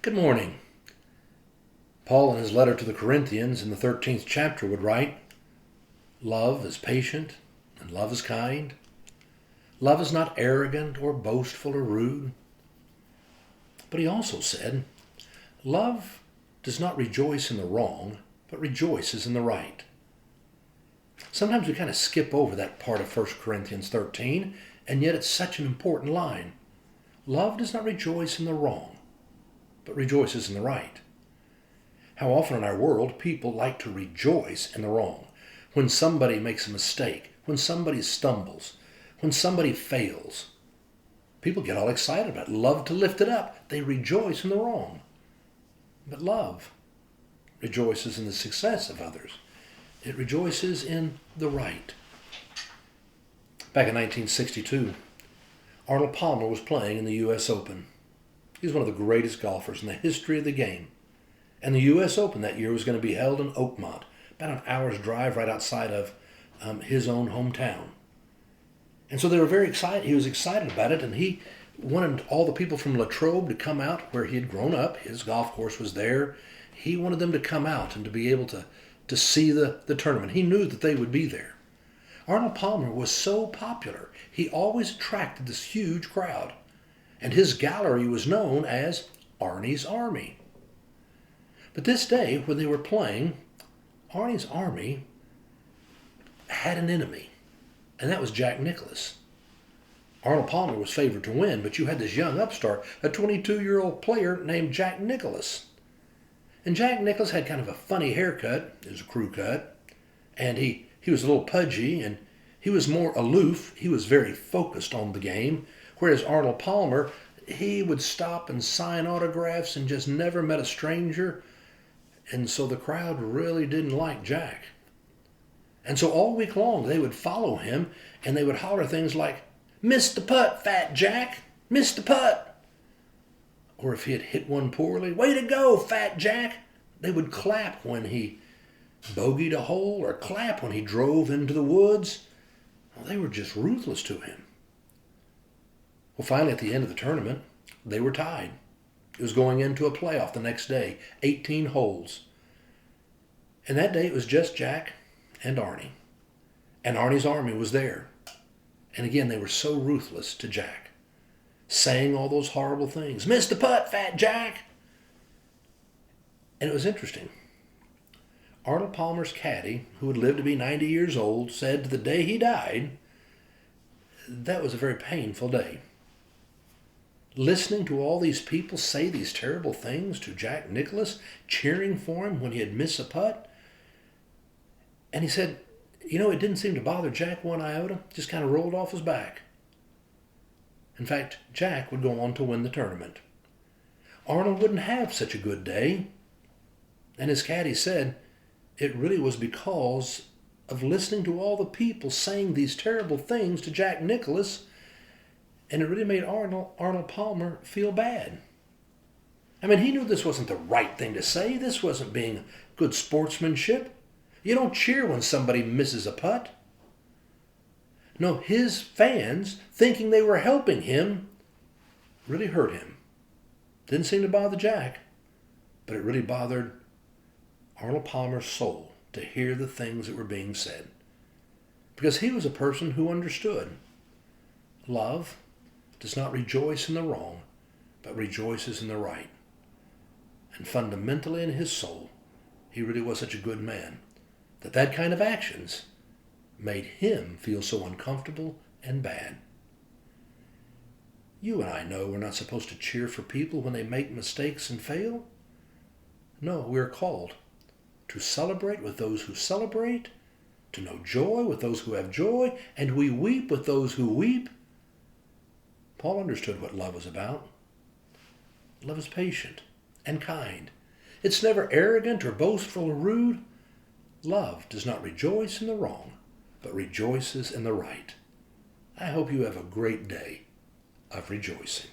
Good morning. Paul, in his letter to the Corinthians in the 13th chapter, would write, "Love is patient and love is kind. Love is not arrogant or boastful or rude." But he also said, "Love does not rejoice in the wrong, but rejoices in the right." Sometimes we kind of skip over that part of 1 Corinthians 13, and yet it's such an important line. Love does not rejoice in the wrong, but rejoices in the right. How often in our world people like to rejoice in the wrong. When somebody makes a mistake, when somebody stumbles, when somebody fails, people get all excited about it, love to lift it up. They rejoice in the wrong. But love rejoices in the success of others. It rejoices in the right. Back in 1962, Arnold Palmer was playing in the U.S. Open. He was one of the greatest golfers in the history of the game. And the U.S. Open that year was going to be held in Oakmont, about an hour's drive right outside of his own hometown. And so they were very excited. He was excited about it, and he wanted all the people from Latrobe to come out where he had grown up. His golf course was there. He wanted them to come out and to be able to see the tournament. He knew that they would be there. Arnold Palmer was so popular. He always attracted this huge crowd. And his gallery was known as Arnie's Army. But this day, when they were playing, Arnie's Army had an enemy, and that was Jack Nicklaus. Arnold Palmer was favored to win, but you had this young upstart, a 22-year-old player named Jack Nicklaus. And Jack Nicklaus had kind of a funny haircut. It was a crew cut. And he was a little pudgy, and he was more aloof. He was very focused on the game. Whereas Arnold Palmer, he would stop and sign autographs and just never met a stranger. And so the crowd really didn't like Jack. And so all week long they would follow him and they would holler things like, "Missed the putt, Fat Jack! Missed the putt!" Or if he had hit one poorly, "Way to go, Fat Jack!" They would clap when he bogeyed a hole or clap when he drove into the woods. Well, they were just ruthless to him. Well, finally at the end of the tournament, they were tied. It was going into a playoff the next day, 18 holes. And that day it was just Jack and Arnie. And Arnie's Army was there. And again, they were so ruthless to Jack, saying all those horrible things. "Missed the putt, Fat Jack!" And it was interesting. Arnold Palmer's caddy, who had lived to be 90 years old, said to the day he died, that was a very painful day. Listening to all these people say these terrible things to Jack Nicklaus, cheering for him when he had missed a putt. And he said, it didn't seem to bother Jack one iota, just kind of rolled off his back. In fact, Jack would go on to win the tournament. Arnold wouldn't have such a good day. And his caddy said it really was because of listening to all the people saying these terrible things to Jack Nicklaus. And it really made Arnold Palmer feel bad. I mean, he knew this wasn't the right thing to say. This wasn't being good sportsmanship. You don't cheer when somebody misses a putt. No, his fans, thinking they were helping him, really hurt him. Didn't seem to bother Jack, but it really bothered Arnold Palmer's soul to hear the things that were being said. Because he was a person who understood. Love does not rejoice in the wrong, but rejoices in the right. And fundamentally in his soul, he really was such a good man that kind of actions made him feel so uncomfortable and bad. You and I know we're not supposed to cheer for people when they make mistakes and fail. No, we're called to celebrate with those who celebrate, to know joy with those who have joy, and we weep with those who weep. Paul understood what love was about. Love is patient and kind. It's never arrogant or boastful or rude. Love does not rejoice in the wrong, but rejoices in the right. I hope you have a great day of rejoicing.